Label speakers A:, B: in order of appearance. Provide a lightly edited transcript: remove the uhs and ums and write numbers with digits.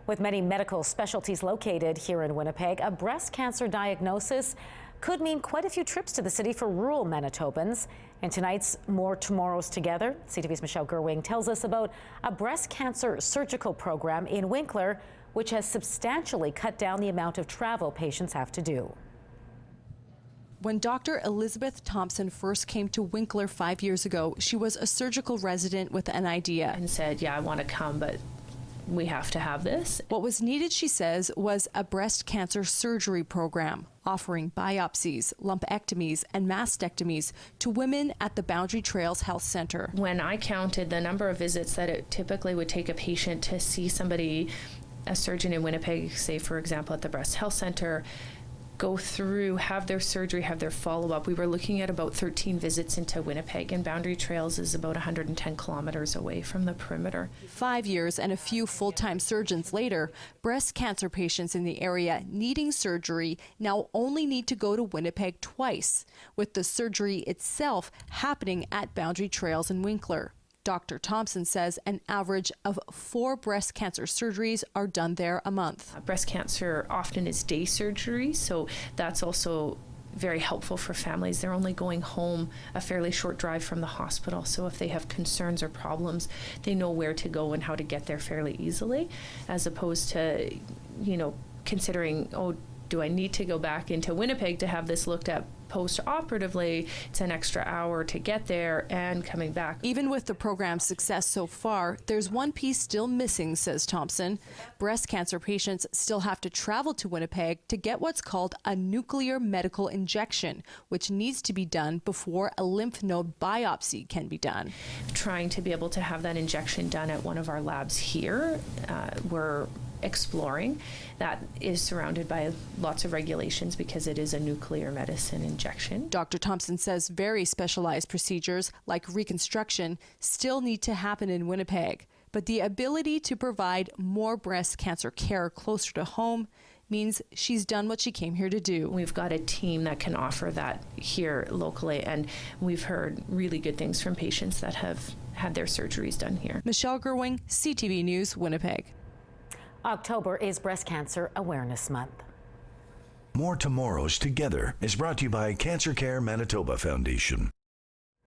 A: With many medical specialties located here in Winnipeg, a breast cancer diagnosis could mean quite a few trips to the city for rural Manitobans. In tonight's More Tomorrows Together, CTV's Michelle Gerwing tells us about a breast cancer surgical program in Winkler, which has substantially cut down the amount of travel patients have to do.
B: When Dr. Elizabeth Thompson first came to Winkler 5 years ago, she was a surgical resident with an idea.
C: And said, yeah, I want to come, but we have to have this.
B: What was needed, she says, was a breast cancer surgery program offering biopsies, lumpectomies, and mastectomies to women at the Boundary Trails Health Center.
C: When I counted the number of visits that it typically would take a patient to see somebody, a surgeon in Winnipeg, say for example at the Breast Health Center, go through, have their surgery, have their follow-up. We were looking at about 13 visits into Winnipeg, and Boundary Trails is about 110 kilometers away from the perimeter.
B: 5 years and a few full-time surgeons later, breast cancer patients in the area needing surgery now only need to go to Winnipeg twice, with the surgery itself happening at Boundary Trails in Winkler. Dr. Thompson says an average of 4 breast cancer surgeries are done there a month.
C: Breast cancer often is day surgery, so that's also very helpful for families. They're only going home a fairly short drive from the hospital, so if they have concerns or problems, they know where to go and how to get there fairly easily, as opposed to, considering, oh, do I need to go back into Winnipeg to have this looked at post-operatively? It's an extra hour to get there and coming back.
B: Even with the program's success so far, there's one piece still missing, says Thompson. Breast cancer patients still have to travel to Winnipeg to get what's called a nuclear medical injection, which needs to be done before a lymph node biopsy can be done.
C: Trying to be able to have that injection done at one of our labs here, we're exploring. That is surrounded by lots of regulations because it is a nuclear medicine injection.
B: Dr. Thompson says very specialized procedures like reconstruction still need to happen in Winnipeg, but the ability to provide more breast cancer care closer to home means she's done what she came here to do.
C: We've got a team that can offer that here locally, and we've heard really good things from patients that have had their surgeries done here.
B: Michelle Gerwing, CTV News, Winnipeg.
A: October is Breast Cancer Awareness Month.
D: More Tomorrows Together is brought to you by Cancer Care Manitoba Foundation.